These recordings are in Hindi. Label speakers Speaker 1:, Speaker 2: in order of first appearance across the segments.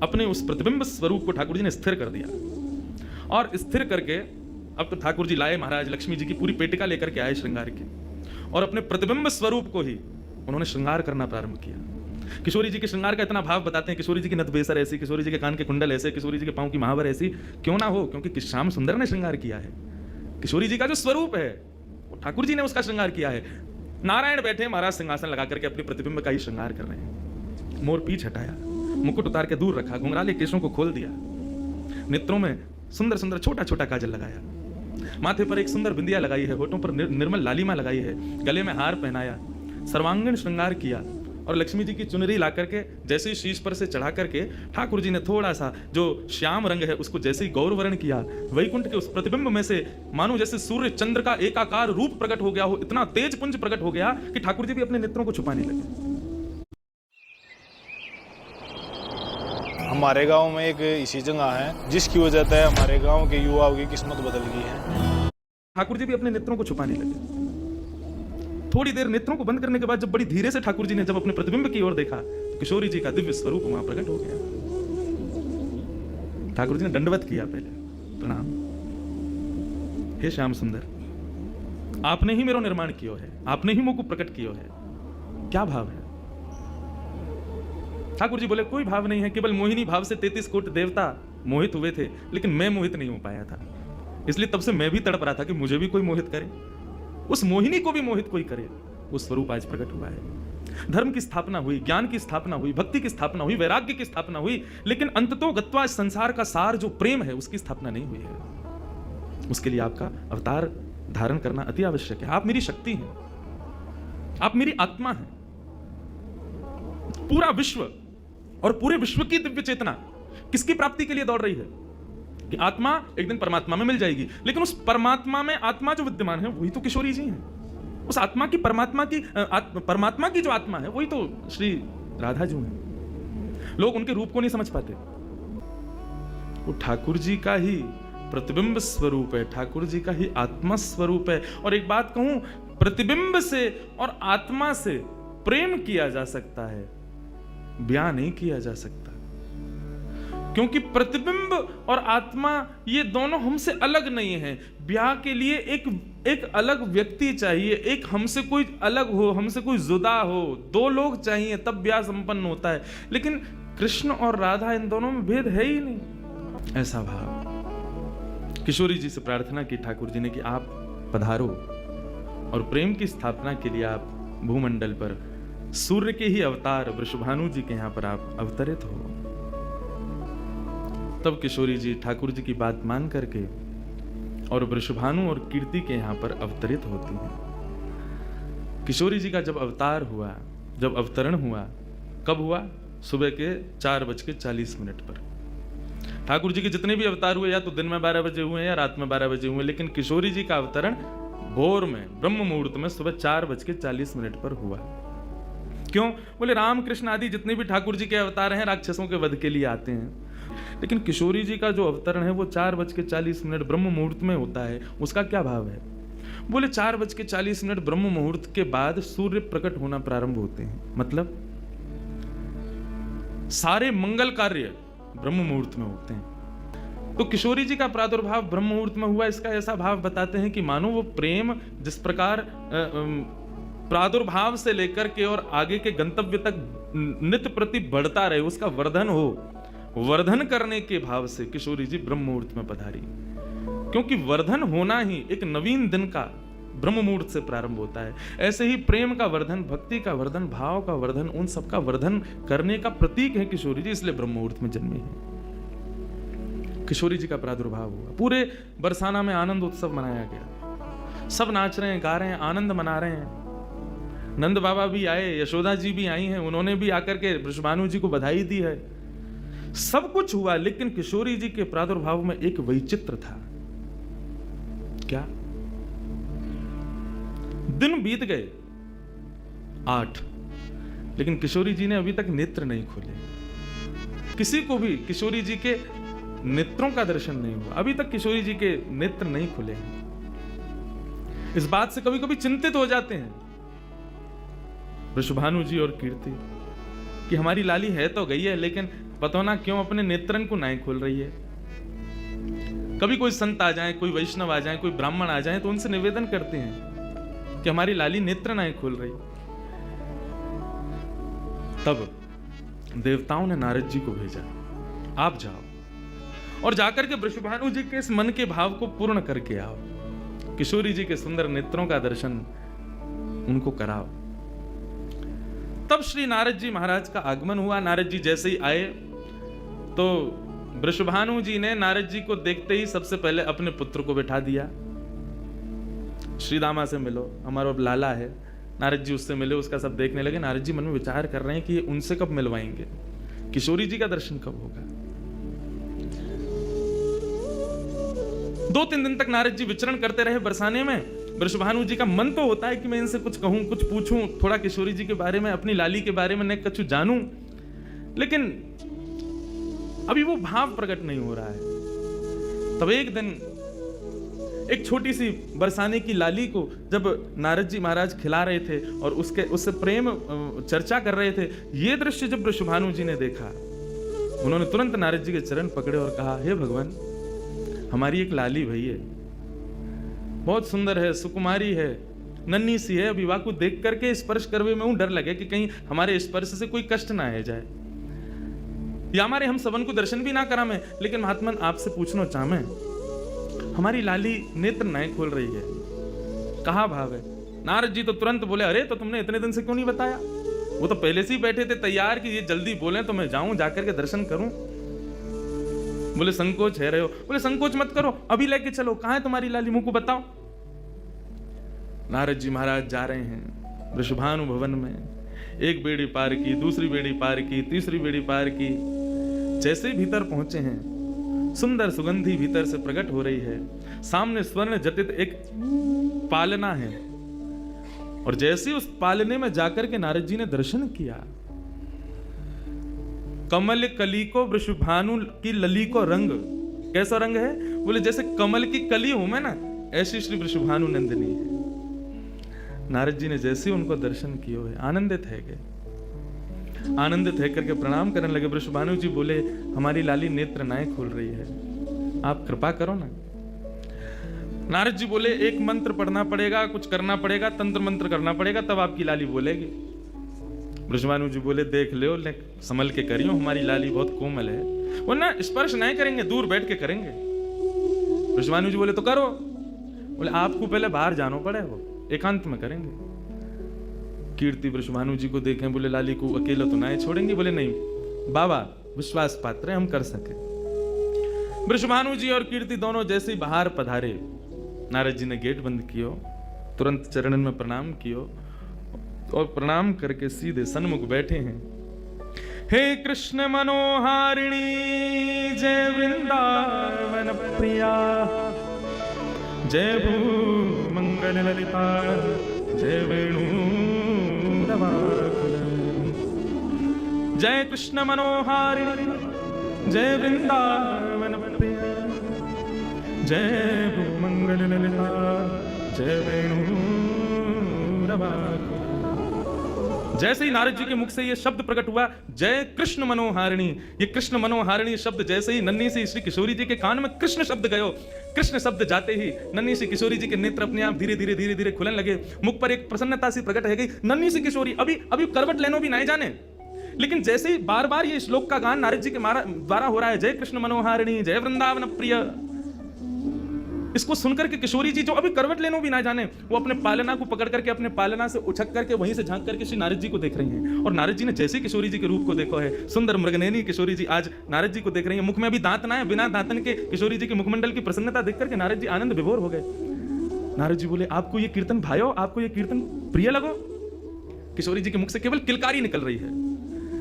Speaker 1: अपने उस प्रतिबिंब स्वरूप को ठाकुर जी ने स्थिर कर दिया, और स्थिर करके अब तो ठाकुर जी लाए महाराज लक्ष्मी जी की पूरी पेटिका लेकर के आए श्रृंगार की, और अपने प्रतिबिंब स्वरूप को ही उन्होंने श्रृंगार करना प्रारंभ किया। किशोरी जी के श्रृंगार का इतना भाव बताते हैं, किशोरी जी की नथबेसर ऐसी, किशोरी जी के कान के कुंडल ऐसे, किशोरी जी के पांव की महावर ऐसी, क्यों ना हो, क्योंकि श्याम सुंदर ने श्रृंगार किया है। किशोरी जी का जो स्वरूप है वो ठाकुर जी ने उसका श्रृंगार किया है। नारायण बैठे महाराज सिंहासन लगा करके अपने प्रतिबिंब का ही श्रृंगार कर रहे हैं। मोर पीछ हटाया, मुकुट उतार के दूर रखा, घुंघराले केशों को खोल दिया, नेत्रों में सुंदर सुंदर छोटा छोटा काजल लगाया, माथे पर एक सुंदर बिंदिया लगाई है, होठों पर निर्मल लालिमा लगाई है, गले में हार पहनाया, सर्वांगीण श्रृंगार किया, और लक्ष्मी जी की चुनरी ला करके जैसे ही शीश पर से चढ़ा करके ठाकुर जी ने थोड़ा सा जो श्याम रंग है उसको जैसे ही गौरवर्ण किया, वैकुंठ के उस प्रतिबिंब में से मानो जैसे सूर्य चंद्र का एकाकार रूप प्रकट हो गया हो, इतना तेज पुंज प्रकट हो गया कि ठाकुर जी भी अपने नेत्रों को छुपाने लगे।
Speaker 2: हमारे गांव में एक ऐसी जगह है जिसकी वजह से हमारे गांव के युवाओं की किस्मत बदल गई है।
Speaker 1: ठाकुर जी भी अपने नेत्रों को छुपाने लगे। थोड़ी देर नेत्रों को बंद करने के बाद जब बड़ी धीरे से ठाकुर जी ने जब अपने प्रतिबिंब की ओर देखा तो किशोरी जी का दिव्य स्वरूप वहां प्रकट हो गया। ठाकुर जी ने दंडवत किया, पहले प्रणाम, हे श्याम सुंदर, आपने ही मेरो निर्माण कियो है, आपने ही मुझ को प्रकट कियो है, क्या भाव है? ठाकुर जी बोले कोई भाव नहीं है, केवल मोहिनी भाव से 33 कोटि देवता मोहित हुए थे, लेकिन मैं मोहित नहीं हो पाया था, इसलिए तब से मैं भी तड़प रहा था कि मुझे भी कोई मोहित करे, उस मोहिनी को भी मोहित कोई करे। वो स्वरूप आज प्रकट हुआ है। धर्म की स्थापना हुई, ज्ञान की स्थापना हुई, भक्ति की स्थापना हुई, वैराग्य की स्थापना हुई, लेकिन अंततो गत्वा संसार का सार जो प्रेम है उसकी स्थापना नहीं हुई है। उसके लिए आपका अवतार धारण करना अति आवश्यक है। आप मेरी शक्ति हैं, आप मेरी आत्मा हैं। पूरा विश्व और पूरे विश्व की दिव्य चेतना किसकी प्राप्ति के लिए दौड़ रही है कि आत्मा एक दिन परमात्मा में मिल जाएगी, लेकिन उस परमात्मा में आत्मा जो विद्यमान है वही तो किशोरी जी हैं। उस आत्मा की परमात्मा की जो आत्मा है वही तो श्री राधा जी हैं। लोग उनके रूप को नहीं समझ पाते। वो ठाकुर जी का ही प्रतिबिंब स्वरूप है, ठाकुर जी का ही आत्मा स्वरूप है। और एक बात कहूं, प्रतिबिंब से और आत्मा से प्रेम किया जा सकता है, ब्याह नहीं किया जा सकता, क्योंकि प्रतिबिंब और आत्मा ये दोनों हमसे अलग नहीं है। ब्याह के लिए एक अलग व्यक्ति चाहिए, एक हमसे कोई अलग हो, हमसे कोई जुदा हो, दो लोग चाहिए तब ब्याह संपन्न होता है। लेकिन कृष्ण और राधा, इन दोनों में भेद है ही नहीं। ऐसा भाव किशोरी जी से प्रार्थना की ठाकुर जी ने कि आप पधारो और प्रेम की स्थापना के लिए आप भूमंडल पर सूर्य के ही अवतार वृषभानु जी के यहां पर आप अवतरित हो। तब किशोरी जी ठाकुर जी की बात मान करके और वृषभानु और कीर्ति के यहां पर अवतरित होती हैं। किशोरी जी का जब अवतार हुआ, जब अवतरण हुआ, कब हुआ? सुबह के 4:40 पर। ठाकुर जी के जितने भी अवतार हुए या तो दिन में 12 बजे हुए या रात में 12 बजे हुए, लेकिन किशोरी जी का अवतरण भोर में ब्रह्म मुहूर्त में सुबह 4:40 पर हुआ। क्यों? बोले राम कृष्ण आदि जितने भी ठाकुर जी के अवतार हैं राक्षसों के वध के लिए आते हैं, लेकिन किशोरी जी का जो अवतरण है वो 4:40 ब्रह्म मुहूर्त में होता है। उसका क्या भाव है? बोले 4:40 ब्रह्म मुहूर्त के बाद सूर्य प्रकट होना प्रारंभ होते हैं, मतलब सारे मंगल कार्य ब्रह्म मुहूर्त में होते हैं। तो किशोरी जी का प्रादुर्भाव ब्रह्म मुहूर्त में हुआ, इसका ऐसा भाव बताते हैं कि मानो वो प्रेम जिस प्रकार प्रादुर्भाव से लेकर के और आगे के गंतव्य तक नित्य प्रति बढ़ता रहे, उसका वर्धन हो, वर्धन करने के भाव से किशोरी जी ब्रह्म मुहूर्त में पधारी। क्योंकि वर्धन होना ही एक नवीन दिन का ब्रह्म मुहूर्त से प्रारंभ होता है। ऐसे ही प्रेम का वर्धन, भक्ति का वर्धन, भाव का वर्धन, उन सब का वर्धन करने का प्रतीक है किशोरी जी, इसलिए ब्रह्म मुहूर्त में जन्मी है। किशोरी जी का प्रादुर्भाव हुआ, पूरे बरसाना में आनंद उत्सव मनाया गया, सब नाच रहे हैं, गा रहे हैं, आनंद मना रहे हैं। नंद बाबा भी आए, यशोदा जी भी आई हैं, उन्होंने भी आकर के वृषभानु जी को बधाई दी है। सब कुछ हुआ, लेकिन किशोरी जी के प्रादुर्भाव में एक वैचित्र था। क्या? दिन बीत गए 8, लेकिन किशोरी जी ने अभी तक नेत्र नहीं खोले। किसी को भी किशोरी जी के नेत्रों का दर्शन नहीं हुआ, अभी तक किशोरी जी के नेत्र नहीं खुले हैं। इस बात से कभी कभी चिंतित हो जाते हैं वृषभानु जी और कीर्ति कि हमारी लाली है तो गई है, लेकिन पता ना क्यों अपने नेत्रन को नहीं खोल रही है। कभी कोई संत आ जाए, कोई वैष्णव आ जाए, कोई ब्राह्मण आ जाए तो उनसे निवेदन करते हैं कि हमारी लाली नेत्र नहीं खोल रही। तब देवताओं ने नारद जी को भेजा, आप जाओ और जाकर के वृषभानु जी के इस मन के भाव को पूर्ण करके आओ, किशोरी जी के सुंदर नेत्रों का दर्शन उनको कराओ। तब श्री नारद जी महाराज का आगमन हुआ। नारद जी जैसे ही आए तो वृषभानु जी ने नारद जी को देखते ही सबसे पहले अपने पुत्र को बैठा दिया। श्री दामा से मिलो, हमारा अब लाला है। नारद जी उससे मिले, उसका सब देखने लगे। नारद जी मन में विचार कर रहे हैं कि उनसे कब मिलवाएंगे, किशोरी जी का दर्शन कब होगा। 2-3 दिन तक नारद जी विचरण करते रहे बरसाने में। वृषभानु जी का मन तो होता है कि मैं इनसे कुछ कहूं, कुछ पूछूं, थोड़ा किशोरी जी के बारे में, अपनी लाली के बारे में न कुछ जानूं, लेकिन अभी वो भाव प्रकट नहीं हो रहा है। तब एक दिन एक छोटी सी बरसाने की लाली को जब नारद जी महाराज खिला रहे थे और उससे प्रेम चर्चा कर रहे थे, ये दृश्य जब वृषभानु जी ने देखा, उन्होंने तुरंत नारद जी के चरण पकड़े और कहा, हे भगवान, हमारी एक लाली भई है, बहुत सुंदर है, सुकुमारी है, नन्ही सी है। अभी को देख करके स्पर्श करवे में डर लगे कि कहीं हमारे स्पर्श से कोई कष्ट ना आ जाए, या हमारे हम सबन को दर्शन भी ना करा में। लेकिन महात्मन आपसे पूछना चाहे, हमारी लाली नेत्र नहीं खोल रही है, कहाँ भाव है। नारद जी तो तुरंत बोले, अरे तो तुमने इतने दिन से क्यों नहीं बताया। वो तो पहले से ही बैठे थे तैयार कि ये जल्दी बोले तो मैं जाऊं, जाकर के दर्शन करूं। बोले संकोच है रहे हो। बोले संकोच मत करो, अभी लेके चलो, कहां है तुम्हारी लाली, मुंह को बताओ। नारद जी महाराज जा रहे हैं वृषभानु भवन में। एक बेड़ी पार की, दूसरी बेड़ी पार की, तीसरी बेड़ी पार की। जैसे ही भीतर पहुंचे हैं, सुंदर सुगंधी भीतर से प्रकट हो रही है। सामने स्वर्ण जटित एक पालना है, और जैसे उस पालने में जाकर के नारद जी ने दर्शन किया, कमल कली को वृषभानु की लली को रंग, कैसा रंग है। बोले जैसे कमल की कली हूं मैं ना, ऐसी श्री वृषभानु नंदिनी है। नारद जी ने जैसे उनको दर्शन किए हुए आनंदित है गए, आनंदित है करके प्रणाम करने लगे। वृषभानु जी बोले, हमारी लाली नेत्र नाय खोल रही है, आप कृपा करो ना। नारद जी बोले, एक मंत्र पढ़ना पड़ेगा, कुछ करना पड़ेगा, तंत्र मंत्र करना पड़ेगा, तब आपकी लाली बोलेगी। वृषभानु जी बोले, देख लो, संभल के करियो, हमारी लाली बहुत कोमल है, वो ना स्पर्श नहीं करेंगे, दूर बैठ के करेंगे। वृषभानु जी बोले, तो करो। बोले, आपको पहले बाहर जानो पड़े, वो एकांत में करेंगे। कीर्ति वृषभानु जी को देखें, बोले, लाली को अकेला तो नहीं छोड़ेंगे। बोले, नहीं बाबा, विश्वास पात्र है, हम कर सके। वृषभानु जी और कीर्ति दोनों जैसे ही बाहर पधारे, नारद जी ने गेट बंद कियो, तुरंत चरणन में प्रणाम कियो और प्रणाम करके सीधे सन्मुख बैठे हैं। हे कृष्ण मनोहारिणी जय वृंदावन प्रिया, जय भू मंगल ललिता, जय वेणु रवाकुल। जय कृष्ण मनोहारिणी जय वृंदावन प्रिया, जय भू मंगल ललिता, जय वेणु रवाकुल। जैसे ही नारद जी के मुख से ये शब्द प्रकट हुआ, जय कृष्ण मनोहारिणी, ये कृष्ण मनोहारिणी शब्द जैसे ही नन्ही सी श्री किशोरी जी के कान में कृष्ण शब्द गयो, कृष्ण शब्द जाते ही नन्ही सी किशोरी जी के नेत्र अपने आप धीरे धीरे धीरे धीरे खुलने लगे। मुख पर एक प्रसन्नता सी प्रकट हो गई। नन्ही सी किशोरी अभी करवट लेनो भी नहीं जाने, लेकिन जैसे ही बार बार ये श्लोक का गान नारद जी के द्वारा हो रहा है, जय कृष्ण मनोहारिणी जय वृंदावन प्रिय, इसको सुनकर के किशोरी जी जो अभी करवट लेनो भी ना जाने, वो अपने पालना को पकड़ करके अपने पालना से उछक करके वहीं से झांक करके श्री नारद जी को देख रही हैं। और नारद जी ने जैसे किशोरी जी के रूप को देखा है, सुंदर मृगनयनी किशोरी जी आज नारद जी को देख रही हैं। मुख में अभी दांत ना है, बिना दांतन के किशोरी जी के मुखमंडल की प्रसन्नता देख करके नारद जी आनंद विभोर हो गए। नारद जी बोले, आपको ये कीर्तन भायो, आपको ये कीर्तन प्रिय लगो। किशोरी जी के मुख से केवल किलकारी निकल रही है।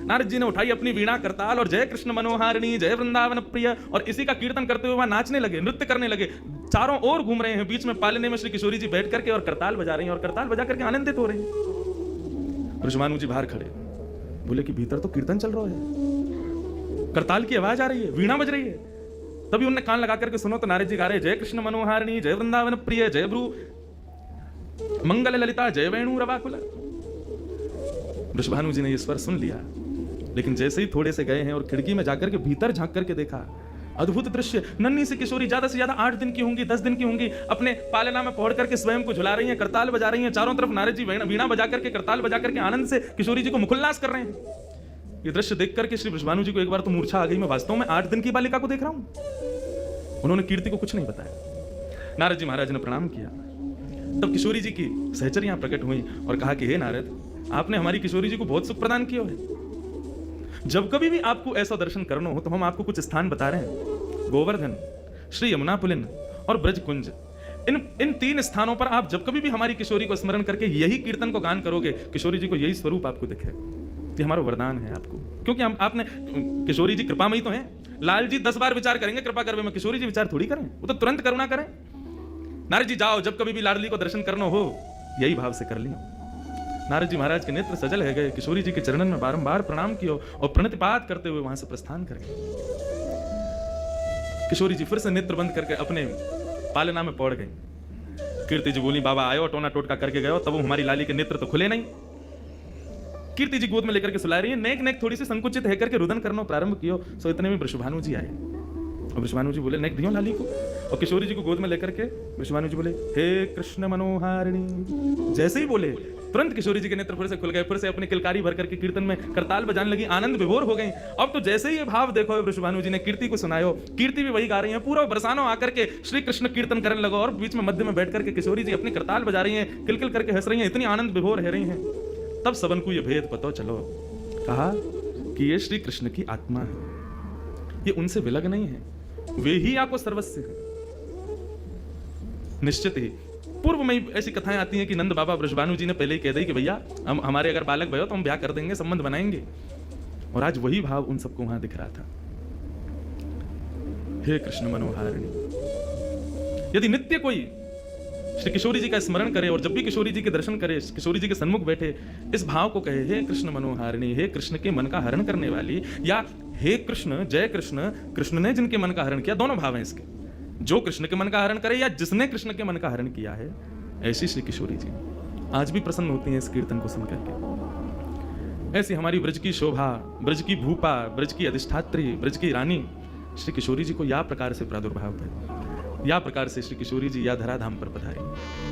Speaker 1: नारद जी ने उठाई अपनी वीणा करताल और जय कृष्ण मनोहारिणी जय वृंदावन प्रिय, और इसी का कीर्तन करते हुए वह नाचने लगे, नृत्य करने लगे, चारों ओर घूम रहे हैं। बीच में पालने में श्री किशोरी जी बैठ करके और करताल बजा रही हैं, और करताल बजा करके आनंदित हो रहे हैं। वृषभानु जी बाहर खड़े बोले कि भीतर तो कीर्तन चल रहा है, करताल की आवाज आ रही है, वीणा बज रही है। तभी उन्होंने कान लगा करके सुनो तो नारद जी गा रहे, जय कृष्ण मनोहारिणी जय वृंदावन प्रिय, जय भ्रू मंगल ललिता, जय वेणु रवाकुल। वृषभानु जी ने ये स्वर सुन लिया, लेकिन जैसे ही थोड़े से गए हैं और खिड़की में जाकर के भीतर झांक करके देखा, अद्भुत दृश्य। नन्ही सी किशोरी, ज्यादा से ज्यादा 8 दिन की होंगी, 10 दिन की होंगी, अपने पालना में पहुंच करके स्वयं को झुला रही हैं, करताल बजा रही हैं। चारों तरफ नारद जी वीणा बजा करके, करताल बजा करके आनंद से किशोरी जी को मुखोल्लास कर रहे हैं। ये दृश्य देख करके श्री वृषभानु जी को एक बार तो मूर्छा आ गई, मैं वास्तव में 8 दिन की बालिका को देख रहा हूं। उन्होंने कीर्ति को कुछ नहीं बताया। नारद जी महाराज ने प्रणाम किया। तब किशोरी जी की सहचर्यां प्रकट हुई और कहा कि हे नारद, आपने हमारी किशोरी जी को बहुत सुख प्रदान किया है। जब कभी भी आपको ऐसा दर्शन करना हो तो हम आपको कुछ स्थान बता रहे हैं। गोवर्धन, श्री यमुना पुलिन और ब्रज कुंज, इन 3 स्थानों पर आप जब कभी भी हमारी किशोरी को स्मरण करके यही कीर्तन को गान करोगे, किशोरी जी को यही स्वरूप आपको दिखेगा। ये हमारा वरदान है आपको, क्योंकि आपने, किशोरी जी कृपामयी तो हैं। लाल जी 10 बार विचार करेंगे कृपा करवे में, किशोरी जी विचार थोड़ी करें, वो तो तुरंत करुणा करें। नारद जी जाओ, जब कभी भी लाडली को दर्शन करना हो यही भाव से कर लियो। नारद जी महाराज के नेत्र सजल है गए, किशोरी जी के चरणन में बारंबार प्रणाम किया और प्रणतिपात करते हुए वहां से प्रस्थान कर गए। किशोरी जी फिर से नेत्र बंद करके अपने पालना में पड़ गई। कीर्ति जी बोली, बाबा आयो, टोना टोटका करके गयो, तब हमारी लाली के नेत्र तो खुले नहीं। कीर्ति जी गोद में लेकर के सुला रही है, नेक नेक थोड़ी सी संकुचित है करके रुदन करना प्रारंभ कियो। सो इतने में वृषभानु जी आए और वृषभानु जी बोले, नेक दियो लाली को। और किशोरी जी को गोद में लेकर के वृषभानु जी बोले, हे कृष्ण मनोहारिणी। जैसे ही बोले तुरंत किशोरी जी के नेत्र फिर से खुल गए, फिर से अपनी किलकारी भर करके कीर्तन में करताल बजाने लगी, आनंद विभोर हो गई। अब तो जैसे ही ये भाव देखो वृषभानु जी ने कीर्ति को सुनायो, कीर्ति भी वही गा रही है, पूरा बरसानो आकर के श्री कृष्ण कीर्तन करने लगो और बीच में मध्य में बैठ करके किशोरी जी अपनी करताल बजा रही हैं, किलकिल करके हंस रही हैं, इतनी आनंद विभोर है रही हैं। तब सबन को ये भेद पता चलो, कहा कि ये श्री कृष्ण की आत्मा है, ये उनसे विलग नहीं है, वे ही आपको सर्वस्व है। निश्चित ही पूर्व में ऐसी कथाएं आती हैं कि नंद बाबा वृषभानु जी ने पहले ही कह दी कि भैया हम हमारे अगर बालक भयो तो हम ब्याह कर देंगे, संबंध बनाएंगे। और आज वही भाव उन सबको वहां दिख रहा था। हे कृष्ण मनोहारिणी। यदि नित्य कोई श्री किशोरी जी का स्मरण करे और जब भी किशोरी जी के दर्शन करे, किशोरी जी के सन्मुख बैठे, इस भाव को कहे, हे कृष्ण मनोहारिणी, हे कृष्ण के मन का हरण करने वाली, या हे कृष्ण, जय कृष्ण, कृष्ण ने जिनके मन का हरण किया, दोनों भाव हैं इसके। जो कृष्ण के मन का हरण करे या जिसने कृष्ण के मन का हरण किया है, ऐसी श्री किशोरी जी आज भी प्रसन्न होती हैं इस कीर्तन को सुनकर के। ऐसी हमारी ब्रज की शोभा, ब्रज की भूपा, ब्रज की अधिष्ठात्री, ब्रज की रानी श्री किशोरी जी को या प्रकार से प्रादुर्भाव है, या प्रकार से श्री किशोरी जी या धराधाम पर पधारी।